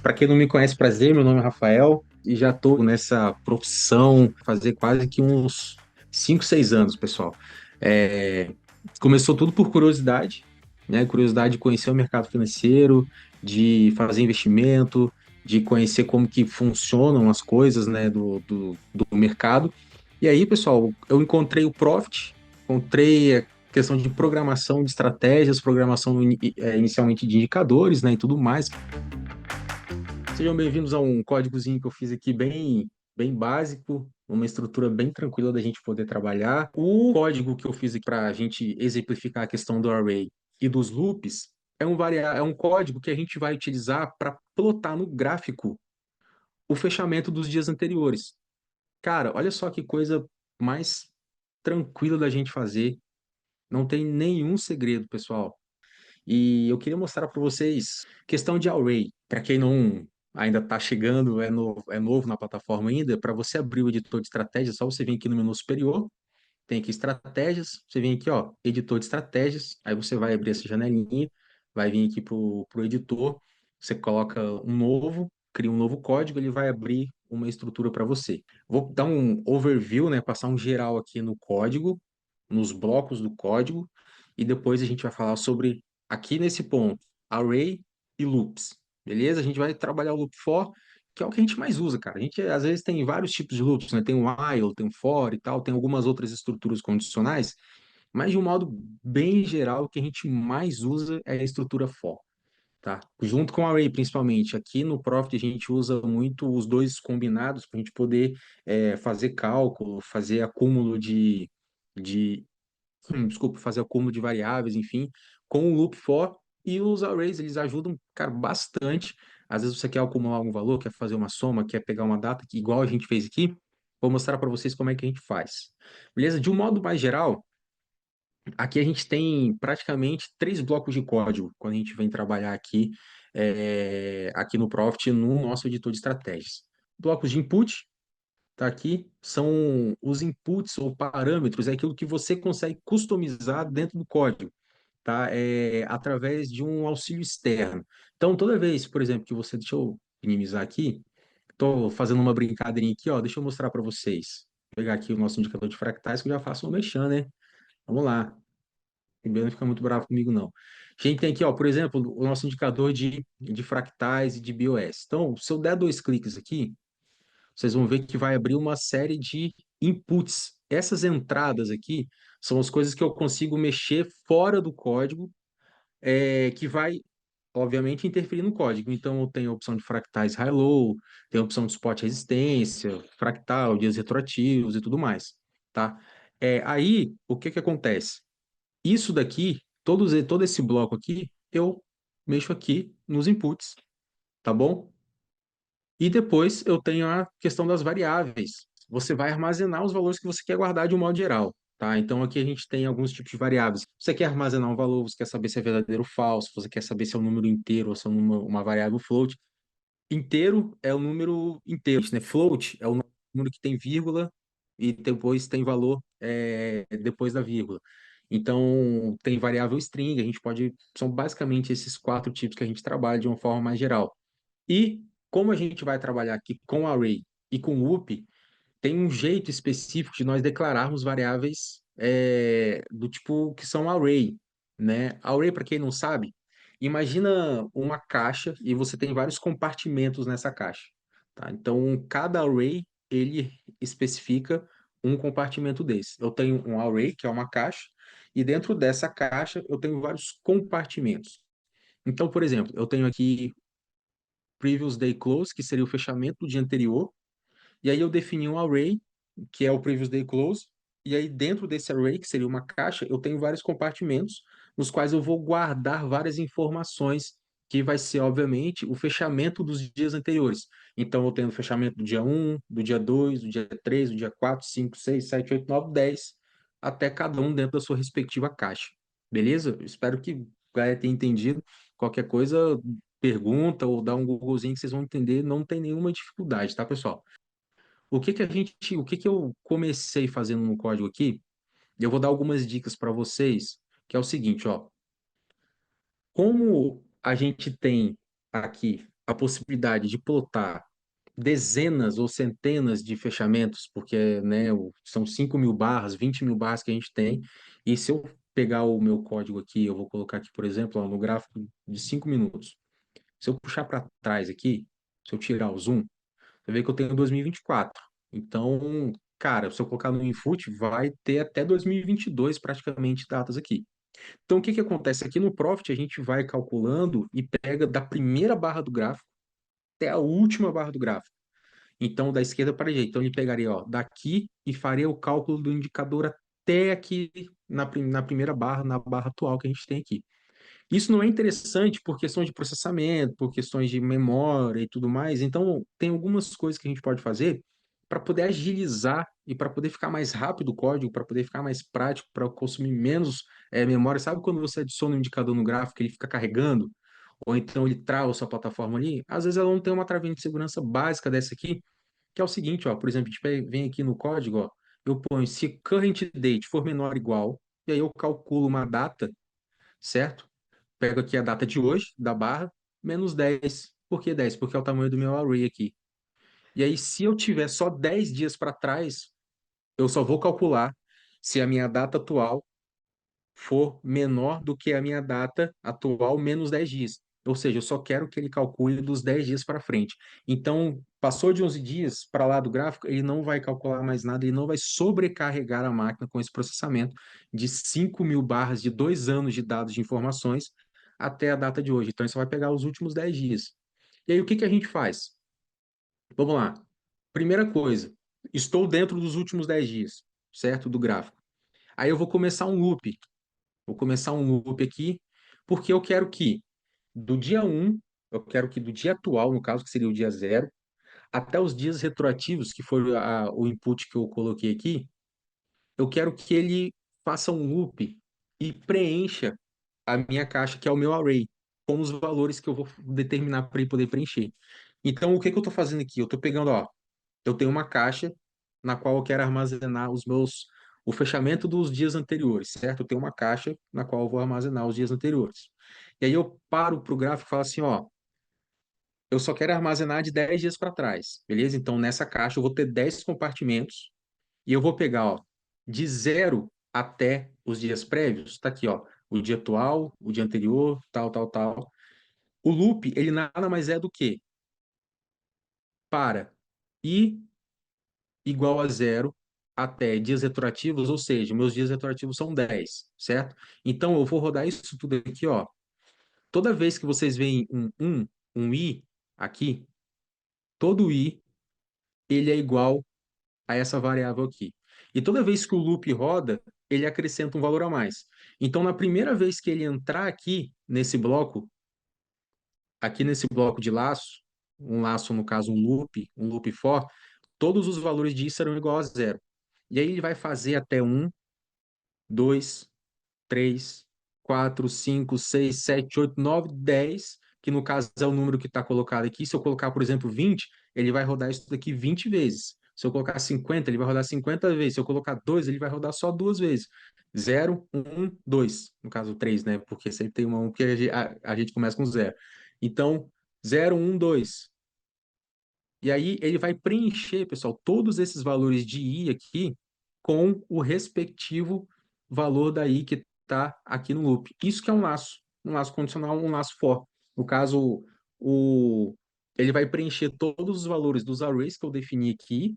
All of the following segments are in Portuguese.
Para quem não me conhece, prazer, meu nome é Rafael e já estou nessa profissão fazer quase que uns 5, 6 anos, pessoal. É, Começou tudo por curiosidade, né? Curiosidade de conhecer o mercado financeiro, de fazer investimento, de conhecer como que funcionam as coisas, né, do mercado. E aí, pessoal, eu encontrei o Profit, encontrei a questão de programação de estratégias, programação inicialmente de indicadores, né, e tudo mais. Sejam bem-vindos a um códigozinho que eu fiz aqui bem básico, uma estrutura bem tranquila da gente poder trabalhar. O código que eu fiz aqui para a gente exemplificar a questão do array e dos loops é um código que a gente vai utilizar para plotar no gráfico o fechamento dos dias anteriores. Cara, olha só que coisa mais tranquila da gente fazer. Não tem nenhum segredo, pessoal. E eu queria mostrar para vocês questão de array. Para quem não ainda está chegando, é novo na plataforma ainda, para você abrir o editor de estratégias, é só você vir aqui no menu superior, tem aqui estratégias, você vem aqui, ó, editor de estratégias, aí você vai abrir essa janelinha, vai vir aqui pro editor, você coloca um novo, cria um novo código, ele vai abrir uma estrutura para você. Vou dar um overview, né, passar um geral aqui no código, nos blocos do código, e depois a gente vai falar sobre, aqui nesse ponto, array e loops, beleza? A gente vai trabalhar o loop for, que é o que a gente mais usa, cara. A gente, às vezes, tem vários tipos de loops, né? Tem o while, tem o for e tal, tem algumas outras estruturas condicionais, mas de um modo bem geral, o que a gente mais usa é a estrutura for, tá? Junto com o array, principalmente. Aqui no Profit a gente usa muito os dois combinados para a gente poder fazer cálculo, fazer acúmulo de desculpa, fazer acúmulo de variáveis, enfim, com o loop for e os arrays, eles ajudam, cara, bastante. Às vezes você quer acumular algum valor, quer fazer uma soma, quer pegar uma data, que igual a gente fez aqui, vou mostrar para vocês como é que a gente faz. Beleza? De um modo mais geral, aqui a gente tem praticamente 3 blocos de código quando a gente vem trabalhar aqui, aqui no Profit, no nosso editor de estratégias. Blocos de input, tá aqui, são os inputs ou parâmetros, é aquilo que você consegue customizar dentro do código, tá? Através de um auxílio externo. Então, toda vez, por exemplo, que você, deixa eu minimizar aqui, estou fazendo uma brincadeirinha aqui, ó, deixa eu mostrar para vocês. Vou pegar aqui o nosso indicador de fractais, que eu já faço um mexão, né? Vamos lá. O não fica muito bravo comigo, não. A gente tem aqui, ó, por exemplo, o nosso indicador de fractais e de BOS. Então, se eu der 2 cliques aqui, vocês vão ver que vai abrir uma série de inputs. Essas entradas aqui são as coisas que eu consigo mexer fora do código, que vai, obviamente, interferir no código. Então, eu tenho a opção de fractais high-low, tenho a opção de spot resistência, fractal, dias retroativos e tudo mais, tá? Aí, o que que acontece? Isso daqui, todo esse bloco aqui, eu mexo aqui nos inputs, tá bom? E depois eu tenho a questão das variáveis. Você vai armazenar os valores que você quer guardar de um modo geral, tá? Então aqui a gente tem alguns tipos de variáveis. Você quer armazenar um valor, você quer saber se é verdadeiro ou falso, você quer saber se é um número inteiro ou se é uma variável float. Inteiro é o número inteiro, né? Float é o número que tem vírgula e depois tem valor depois da vírgula. Então, tem variável string, a gente pode. São basicamente esses 4 tipos que a gente trabalha de uma forma mais geral. E como a gente vai trabalhar aqui com array e com loop, tem um jeito específico de nós declararmos variáveis do tipo que são array, né? Array, para quem não sabe, imagina uma caixa e você tem vários compartimentos nessa caixa, tá? Então, cada array, ele especifica um compartimento desse. Eu tenho um array, que é uma caixa, e dentro dessa caixa eu tenho vários compartimentos. Então, por exemplo, eu tenho aqui previous day close, que seria o fechamento do dia anterior, e aí eu defini um array, que é o previous day close, e aí dentro desse array, que seria uma caixa, eu tenho vários compartimentos, nos quais eu vou guardar várias informações, que vai ser, obviamente, o fechamento dos dias anteriores. Então, eu tenho o fechamento do dia 1, do dia 2, do dia 3, do dia 4, 5, 6, 7, 8, 9, 10, até cada um dentro da sua respectiva caixa. Beleza? Eu espero que a galera tenha entendido. Qualquer coisa, pergunta ou dá um Googlezinho que vocês vão entender, não tem nenhuma dificuldade, tá, pessoal? O que que eu comecei fazendo no código aqui? Eu vou dar algumas dicas para vocês, que é o seguinte, ó. Como a gente tem aqui a possibilidade de plotar dezenas ou centenas de fechamentos, porque, né, são 5.000 barras, 20.000 barras que a gente tem, e se eu pegar o meu código aqui, eu vou colocar aqui, por exemplo, ó, no gráfico de 5 minutos. Se eu puxar para trás aqui, se eu tirar o zoom, você vê que eu tenho 2024. Então, cara, se eu colocar no input, vai ter até 2022 praticamente datas aqui. Então, o que que acontece? Aqui no Profit, a gente vai calculando e pega da primeira barra do gráfico até a última barra do gráfico. Então, da esquerda para a direita. Então, ele pegaria, ó, daqui e faria o cálculo do indicador até aqui na primeira barra, na barra atual que a gente tem aqui. Isso não é interessante por questões de processamento, por questões de memória e tudo mais. Então, tem algumas coisas que a gente pode fazer para poder agilizar e para poder ficar mais rápido o código, para poder ficar mais prático, para consumir menos memória. Sabe quando você adiciona um indicador no gráfico, ele fica carregando? Ou então ele trava a sua plataforma ali? Às vezes ela não tem uma travinha de segurança básica dessa aqui, que é o seguinte, ó, por exemplo, a gente vem aqui no código, ó, eu ponho se current date for menor ou igual, e aí eu calculo uma data, certo? Pego aqui a data de hoje, da barra, menos 10. Por que 10? Porque é o tamanho do meu array aqui. E aí, se eu tiver só 10 dias para trás, eu só vou calcular se a minha data atual for menor do que a minha data atual menos 10 dias. Ou seja, eu só quero que ele calcule dos 10 dias para frente. Então, passou de 11 dias para lá do gráfico, ele não vai calcular mais nada, ele não vai sobrecarregar a máquina com esse processamento de 5.000 barras de 2 anos de dados de informações até a data de hoje. Então, você vai pegar os últimos 10 dias. E aí, o que que a gente faz? Vamos lá. Primeira coisa, estou dentro dos últimos 10 dias, certo? Do gráfico. Aí eu vou começar um loop. Vou começar um loop aqui, porque eu quero que do dia 1, eu quero que do dia atual, no caso, que seria o dia 0, até os dias retroativos, que foi o input que eu coloquei aqui, eu quero que ele faça um loop e preencha a minha caixa, que é o meu array, com os valores que eu vou determinar para ele poder preencher. Então, o que que eu estou fazendo aqui? Eu estou pegando, ó, eu tenho uma caixa na qual eu quero armazenar o fechamento dos dias anteriores, certo? Eu tenho uma caixa na qual eu vou armazenar os dias anteriores. E aí eu paro para o gráfico e falo assim, ó, eu só quero armazenar de 10 dias para trás, beleza? Então nessa caixa eu vou ter 10 compartimentos e eu vou pegar, ó, de 0 até os dias prévios, tá aqui, ó, o dia atual, o dia anterior, tal, tal, tal. O loop, ele nada mais é do que para i igual a 0 até dias retroativos, ou seja, meus dias retroativos são 10, certo? Então eu vou rodar isso tudo aqui, ó. Toda vez que vocês veem um i aqui, todo i ele é igual a essa variável aqui. E toda vez que o loop roda, ele acrescenta um valor a mais. Então, na primeira vez que ele entrar aqui nesse bloco de laço, um laço, no caso, um loop for, todos os valores de i serão igual a 0. E aí ele vai fazer até 2, 3, 4, 5, 6, 7, 8, 9, 10, que no caso é o número que está colocado aqui. Se eu colocar, por exemplo, 20, ele vai rodar isso daqui 20 vezes. Se eu colocar 50, ele vai rodar 50 vezes. Se eu colocar 2, ele vai rodar só 2 vezes. 0, 1, 2. No caso, 3, né? Porque sempre tem uma 1, porque a gente começa com 0. Então, 0, 1, 2. E aí ele vai preencher, pessoal, todos esses valores de i aqui com o respectivo valor da i que está aqui no loop. Isso que é um laço condicional, um laço for. No caso, o, ele vai preencher todos os valores dos arrays que eu defini aqui,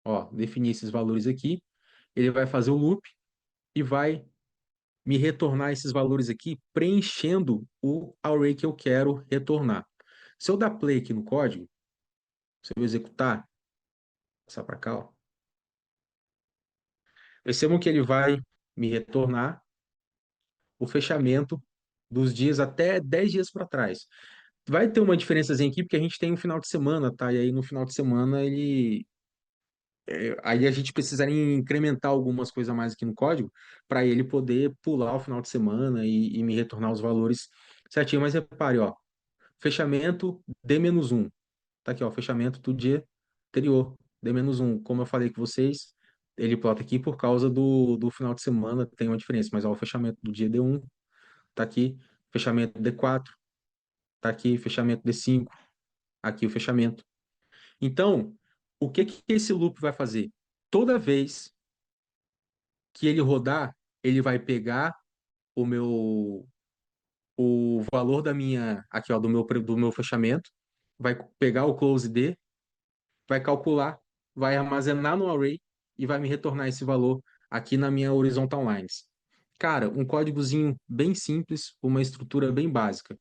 ó, defini esses valores aqui, ele vai fazer o loop e vai me retornar esses valores aqui, preenchendo o array que eu quero retornar. Se eu dar play aqui no código, se eu executar, passar para cá, ó, percebam que ele vai me retornar o fechamento dos dias até 10 dias para trás. Vai ter uma diferençazinha aqui, porque a gente tem um final de semana, tá? E aí no final de semana aí a gente precisaria incrementar algumas coisas a mais aqui no código para ele poder pular o final de semana e me retornar os valores certinho. Mas repare, ó, fechamento D-1. Tá aqui, ó, fechamento do dia anterior, D-1. Como eu falei com vocês, ele plota aqui por causa do final de semana, tem uma diferença, mas ó, o fechamento do dia D1 tá aqui, fechamento D4 tá aqui, fechamento D5. aqui o fechamento. Então, o que que esse loop vai fazer? Toda vez que ele rodar, ele vai pegar o meu o valor da minha aqui ó do meu fechamento, vai pegar o close D, vai calcular, vai armazenar no array e vai me retornar esse valor aqui na minha horizontal lines. Cara, um códigozinho bem simples, uma estrutura bem básica,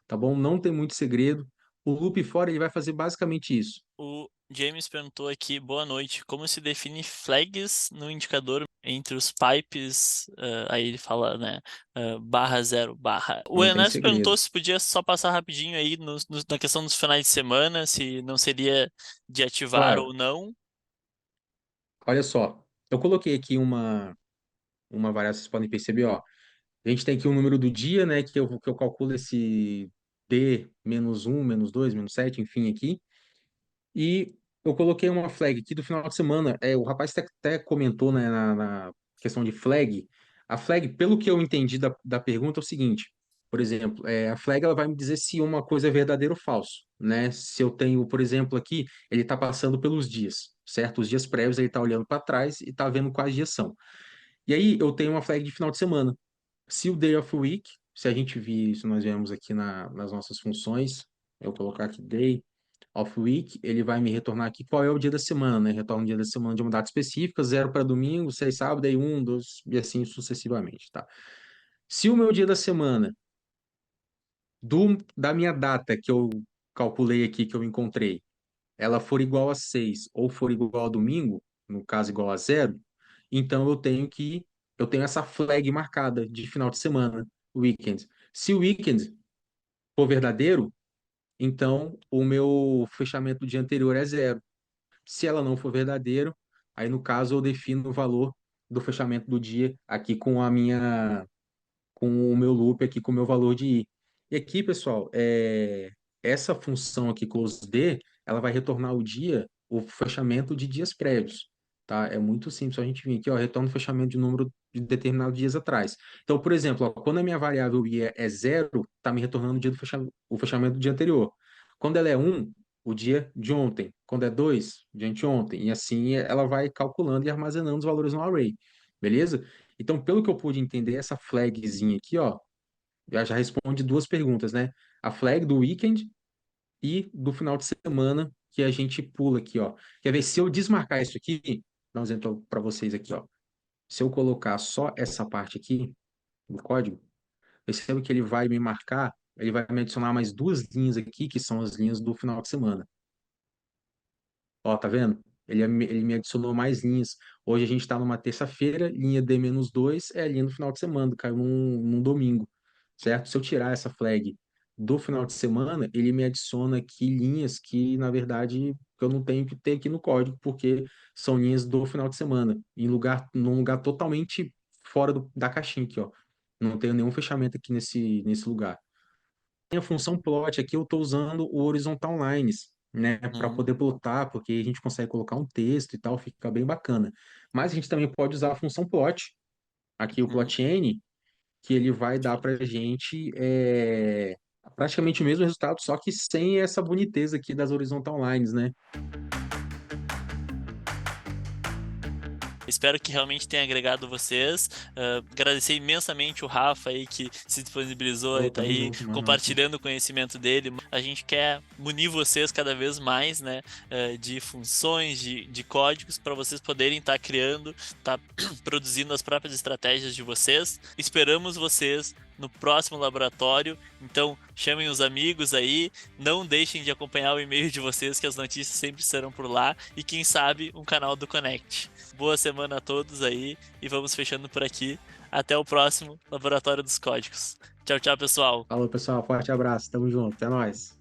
tá bom? Não tem muito segredo. O loop for ele vai fazer basicamente isso. O James perguntou aqui, boa noite, como se define flags no indicador entre os pipes, aí ele fala, né, barra zero, barra. O Não tem Ernesto perguntou segredo. se podia só passar rapidinho aí na questão dos finais de semana, se não seria de ativar Claro, ou não. olha só. Eu coloquei aqui uma variável, vocês podem perceber, ó. A gente tem aqui o número do dia, né? Que eu calculo esse D menos um, menos 2, menos 7, enfim, aqui. E eu coloquei uma flag aqui do final de semana. O rapaz até comentou, né, na questão de flag. A flag, pelo que eu entendi da pergunta, é o seguinte: por exemplo, a flag ela vai me dizer se uma coisa é verdadeira ou falso, né? Se eu tenho, por exemplo, aqui, ele está passando pelos dias, certo? Os dias prévios, ele está olhando para trás e está vendo quais dias são. E aí eu tenho uma flag de final de semana. Se o day of week, se a gente vir isso, nós vemos aqui nas nossas funções, eu colocar aqui day of week, ele vai me retornar aqui qual é o dia da semana, né? Retorna o dia da semana de uma data específica, 0 para domingo, 6 sábado, aí 1, 2, e assim sucessivamente, tá? Se o meu dia da semana, da minha data que eu calculei aqui, que eu encontrei, ela for igual a 6 ou for igual a domingo, no caso igual a 0, então eu tenho essa flag marcada de final de semana, weekend. Se o weekend for verdadeiro, então o meu fechamento do dia anterior é 0. Se ela não for verdadeiro, aí no caso eu defino o valor do fechamento do dia aqui com o meu loop aqui com o meu valor de i. E aqui, pessoal, essa função aqui closed, ela vai retornar o dia, o fechamento de dias prévios, tá? É muito simples, a gente vir aqui, ó, retorna o fechamento de número de determinados dias atrás. Então, por exemplo, ó, quando a minha variável i é 0, tá me retornando o dia o fechamento do dia anterior. Quando ela é 1, o dia de ontem. Quando é 2, de anteontem. E assim ela vai calculando e armazenando os valores no array. Beleza? Então, pelo que eu pude entender, essa flagzinha aqui, ó, já responde duas perguntas, né? A flag do weekend e do final de semana que a gente pula aqui, ó. Quer ver? Se eu desmarcar isso aqui, dá um exemplo para vocês aqui, ó. Se eu colocar só essa parte aqui do código, percebe que ele vai me marcar, ele vai me adicionar mais duas linhas aqui, que são as linhas do final de semana. Ó, tá vendo? Ele me adicionou mais linhas. Hoje a gente está numa terça-feira, linha D-2 é a linha do final de semana, caiu num domingo, certo? Se eu tirar essa flag do final de semana, ele me adiciona aqui linhas que, na verdade, eu não tenho que ter aqui no código, porque são linhas do final de semana, num lugar totalmente fora da caixinha aqui, ó. Não tenho nenhum fechamento aqui nesse lugar. Tem a função plot, aqui eu estou usando o horizontal lines, né, para Uhum, poder plotar, porque a gente consegue colocar um texto e tal, fica bem bacana. Mas a gente também pode usar a função plot, aqui o uhum. plotn, que ele vai dar para a gente praticamente o mesmo resultado, só que sem essa boniteza aqui das horizontal lines, né? Espero que realmente tenha agregado vocês. Agradecer imensamente o Rafa aí que se disponibilizou e Pô, tá tamo aí junto, mano. compartilhando o conhecimento dele. A gente quer munir vocês cada vez mais, né, de funções, de códigos para vocês poderem estar criando, estar produzindo as próprias estratégias de vocês. Esperamos vocês no próximo laboratório. Então, chamem os amigos aí, não deixem de acompanhar o e-mail de vocês, que as notícias sempre serão por lá, e quem sabe um canal do Connect. Boa semana a todos aí e vamos fechando por aqui. Até o próximo Laboratório dos Códigos. Tchau, tchau, pessoal. Falou, pessoal, forte abraço, tamo junto, é nóis.